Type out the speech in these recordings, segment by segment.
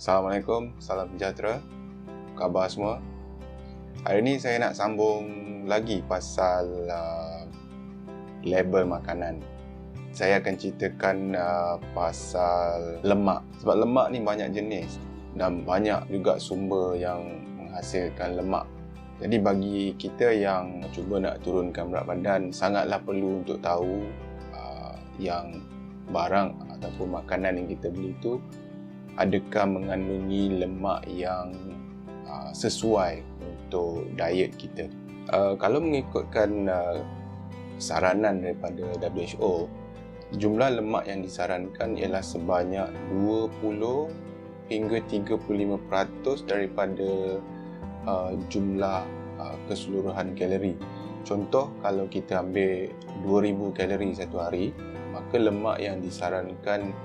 Assalamualaikum, salam sejahtera. Apa khabar semua? Hari ni saya nak sambung lagi pasal label makanan. Saya akan ceritakan pasal lemak. Sebab lemak ni banyak jenis dan banyak juga sumber yang menghasilkan lemak. Jadi bagi kita yang cuba nak turunkan berat badan, sangatlah perlu untuk tahu yang barang ataupun makanan yang kita beli tu adakah mengandungi lemak yang sesuai untuk diet kita. Kalau mengikutkan saranan daripada WHO, jumlah lemak yang disarankan ialah sebanyak 20 hingga 35% daripada jumlah keseluruhan kalori. Contoh, kalau kita ambil 2000 kalori satu hari, maka lemak yang disarankan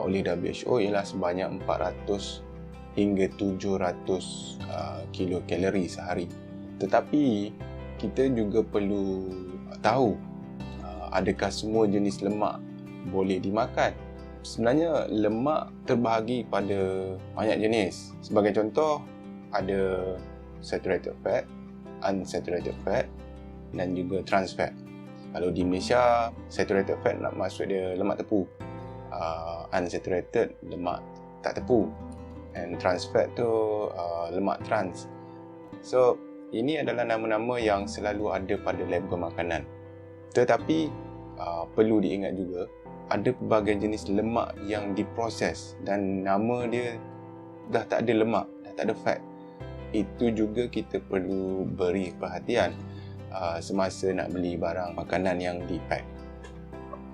oleh WHO ialah sebanyak 400 hingga 700 kilokalori sehari. Tetapi kita juga perlu tahu adakah semua jenis lemak boleh dimakan. Sebenarnya lemak terbahagi pada banyak jenis. Sebagai contoh, ada saturated fat, unsaturated fat dan juga trans fat. Kalau di Malaysia, saturated fat nak maksud dia lemak tepu. Unsaturated lemak tak tepu, and trans fat tu lemak trans. So ini adalah nama-nama yang selalu ada pada label makanan. Tetapi perlu diingat juga, ada pelbagai jenis lemak yang diproses dan nama dia dah tak ada lemak, dah tak ada fat. Itu juga kita perlu beri perhatian semasa nak beli barang makanan yang di-pack.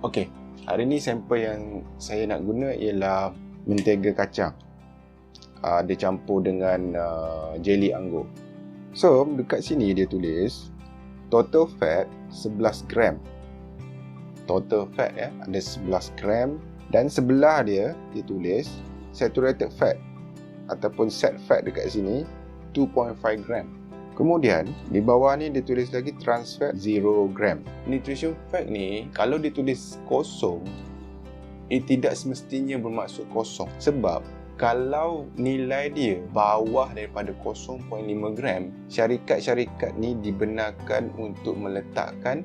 Okey, hari ni sampel yang saya nak guna ialah mentega kacang. Dia campur dengan jeli anggur. So, dekat sini dia tulis total fat 11 gram. Total fat ya, ada 11 gram. Dan sebelah dia tulis saturated fat ataupun sat fat dekat sini 2.5 gram. Kemudian di bawah ni dia tulis lagi trans fat 0 gram. Nutrition fact ni kalau ditulis kosong, tidak semestinya bermaksud kosong. Sebab kalau nilai dia bawah daripada 0.5 gram, syarikat-syarikat ni dibenarkan untuk meletakkan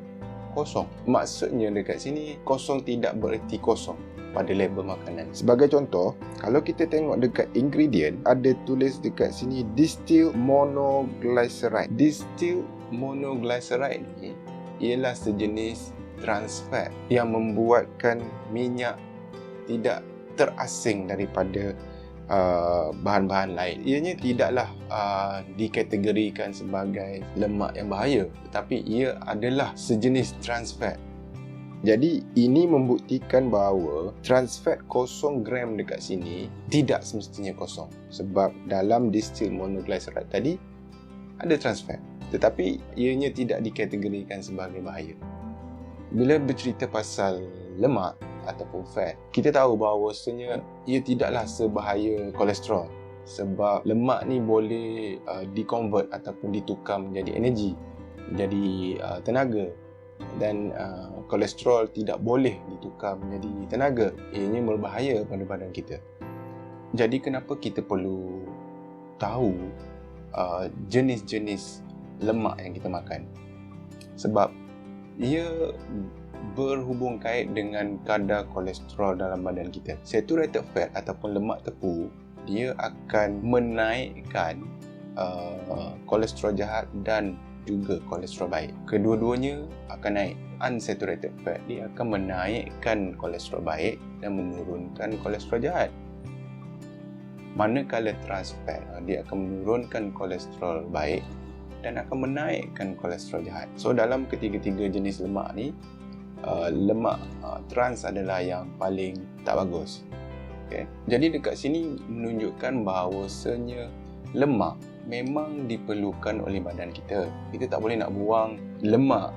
kosong. Maksudnya dekat sini kosong tidak bererti kosong pada label makanan. Sebagai contoh, kalau kita tengok dekat ingredient, ada tulis dekat sini distilled monoglyceride. Distilled monoglyceride ni ialah sejenis trans fat yang membuatkan minyak tidak terasing daripada bahan-bahan lain. Ianya tidaklah dikategorikan sebagai lemak yang bahaya, tetapi ia adalah sejenis trans fat. Jadi ini membuktikan bahawa trans fat 0 gram dekat sini tidak semestinya kosong. Sebab dalam distilled monoglyceride tadi ada trans fat, tetapi ianya tidak dikategorikan sebagai bahaya. Bila bercerita pasal lemak ataupun fat, kita tahu bahawasanya ia tidaklah sebahaya kolesterol. Sebab lemak ni boleh di-convert ataupun ditukar menjadi energi, menjadi tenaga. Dan kolesterol tidak boleh ditukar menjadi tenaga. Ianya berbahaya pada badan kita. Jadi kenapa kita perlu tahu jenis-jenis lemak yang kita makan? Sebab ia berhubung kait dengan kadar kolesterol dalam badan kita. Saturated fat ataupun lemak tepu, dia akan menaikkan kolesterol jahat dan juga kolesterol baik. Kedua-duanya akan naik. Unsaturated fat dia akan menaikkan kolesterol baik dan menurunkan kolesterol jahat. Manakala trans fat dia akan menurunkan kolesterol baik dan akan menaikkan kolesterol jahat. So dalam ketiga-tiga jenis lemak ni, lemak trans adalah yang paling tak bagus. Okay? Jadi dekat sini menunjukkan bahawasanya lemak memang diperlukan oleh badan kita. Kita tak boleh nak buang lemak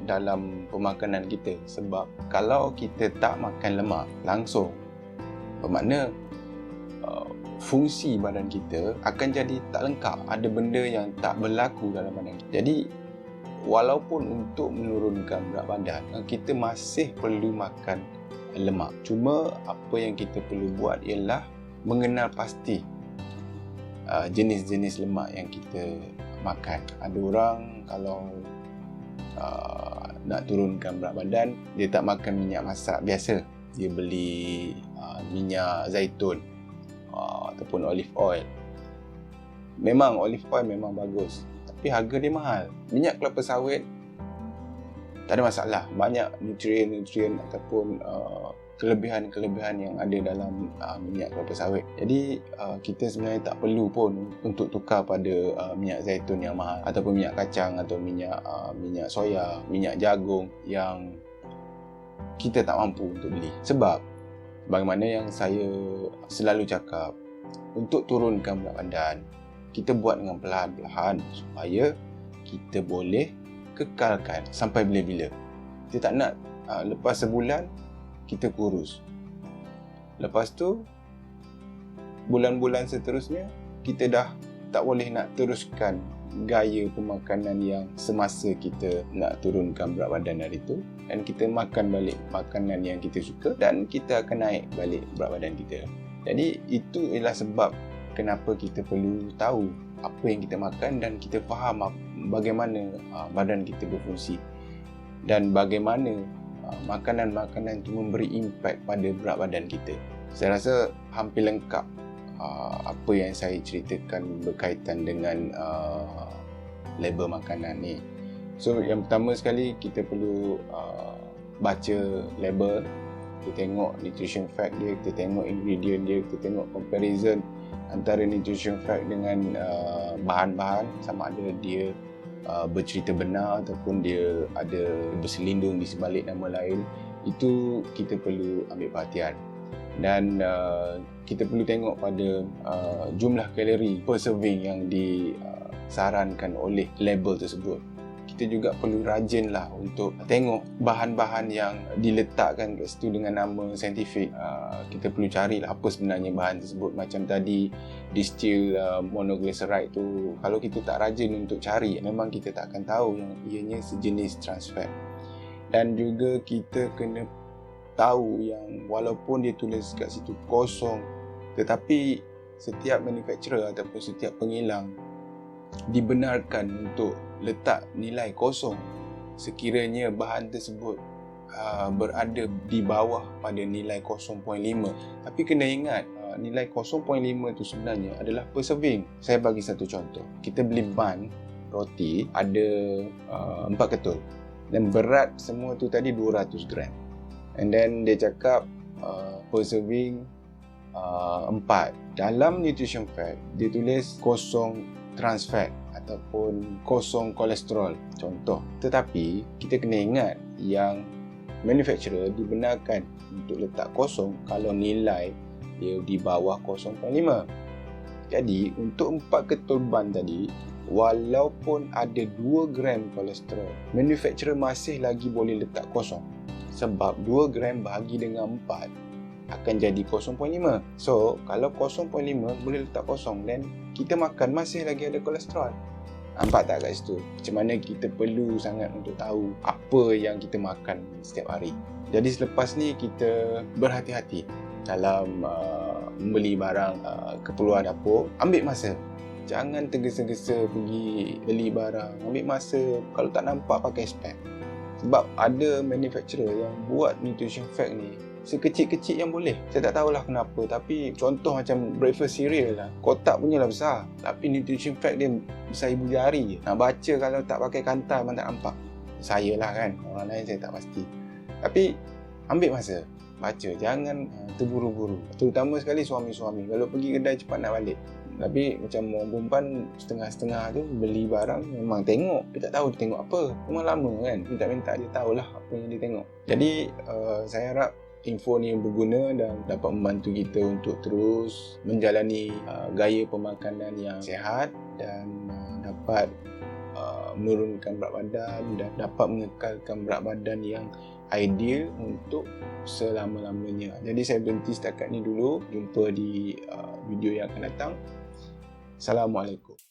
dalam pemakanan kita. Sebab kalau kita tak makan lemak langsung, bermakna fungsi badan kita akan jadi tak lengkap. Ada benda yang tak berlaku dalam badan kita. Jadi walaupun untuk menurunkan berat badan, kita masih perlu makan lemak. Cuma apa yang kita perlu buat ialah mengenal pasti jenis-jenis lemak yang kita makan. Ada orang kalau nak turunkan berat badan, dia tak makan minyak masak biasa. Dia beli minyak zaitun ataupun olive oil. Memang olive oil memang bagus, tapi harga dia mahal. Minyak kelapa sawit tak ada masalah. Banyak nutrien-nutrien ataupun kelebihan-kelebihan yang ada dalam minyak kelapa sawit. Jadi kita sebenarnya tak perlu pun untuk tukar pada minyak zaitun yang mahal, ataupun minyak kacang, atau minyak soya, minyak jagung yang kita tak mampu untuk beli. Sebab bagaimana yang saya selalu cakap, untuk turunkan berat badan, kita buat dengan perlahan-lahan supaya kita boleh kekalkan sampai bila-bila. Kita tak nak lepas sebulan kita kurus. Lepas tu bulan-bulan seterusnya kita dah tak boleh nak teruskan gaya pemakanan yang semasa kita nak turunkan berat badan hari tu, dan kita makan balik makanan yang kita suka dan kita akan naik balik berat badan kita. Jadi itu ialah sebab kenapa kita perlu tahu apa yang kita makan dan kita faham bagaimana badan kita berfungsi dan bagaimana makanan-makanan itu memberi impak pada berat badan kita. Saya rasa hampir lengkap apa yang saya ceritakan berkaitan dengan label makanan ni. So yang pertama sekali, kita perlu baca label. Kita tengok nutrition fact dia, kita tengok ingredient dia, kita tengok comparison antara nutrition fact dengan bahan-bahan, sama ada dia bercerita benar ataupun dia ada berselindung di sebalik nama lain. Itu kita perlu ambil perhatian. Dan kita perlu tengok pada jumlah kalori per serving yang disarankan oleh label tersebut. Kita juga perlu rajinlah untuk tengok bahan-bahan yang diletakkan kat situ dengan nama saintifik. Kita perlu carilah apa sebenarnya bahan tersebut. Macam tadi, distill monoglyceride tu, kalau kita tak rajin untuk cari, memang kita tak akan tahu yang ianya sejenis trans fat. Dan juga kita kena tahu yang walaupun dia tulis kat situ kosong, tetapi setiap manufacturer ataupun setiap pengilang dibenarkan untuk letak nilai kosong sekiranya bahan tersebut berada di bawah pada nilai 0.5. Tapi kena ingat, nilai 0.5 itu sebenarnya adalah per serving. Saya bagi satu contoh. Kita beli ban roti ada 4 ketul dan berat semua tu tadi 200 gram. And then dia cakap per serving 4. Dalam nutrition fact dia tulis kosong trans fat ataupun kosong kolesterol contoh. Tetapi kita kena ingat yang manufacturer dibenarkan untuk letak kosong kalau nilai dia di bawah 0.5. Jadi untuk 4 ketul ban tadi, walaupun ada 2 gram kolesterol, manufacturer masih lagi boleh letak kosong. Sebab 2 gram bahagi dengan 4 akan jadi 0.5. So kalau 0.5 boleh letak kosong, dan kita makan masih lagi ada kolesterol. Nampak tak kat situ? Macam mana kita perlu sangat untuk tahu apa yang kita makan setiap hari. Jadi selepas ni kita berhati-hati dalam membeli barang keperluan dapur. Ambil masa. Jangan tergesa-gesa pergi beli barang. Ambil masa. Kalau tak nampak, pakai spek. Sebab ada manufacturer yang buat nutrition fact ni sekecil-kecil yang boleh. Saya tak tahulah kenapa, tapi contoh macam breakfast cereal lah, kotak punya lah besar, tapi nutrition fact dia besar ibu jari je. Nak baca kalau tak pakai kantar memang tak nampak. Saya lah kan, orang lain saya tak pasti. Tapi ambil masa baca, jangan terburu-buru. Terutama sekali suami-suami, kalau pergi kedai cepat nak balik. Tapi macam orang perempuan setengah-setengah tu beli barang memang tengok, dia tak tahu dia tengok apa. Memang lama kan, minta-minta dia tahulah apa yang dia tengok. Jadi saya harap info ni berguna dan dapat membantu kita untuk terus menjalani gaya pemakanan yang sihat dan dapat menurunkan berat badan dan dapat mengekalkan berat badan yang ideal untuk selama-lamanya. Jadi saya berhenti setakat ni dulu. Jumpa di video yang akan datang. Assalamualaikum.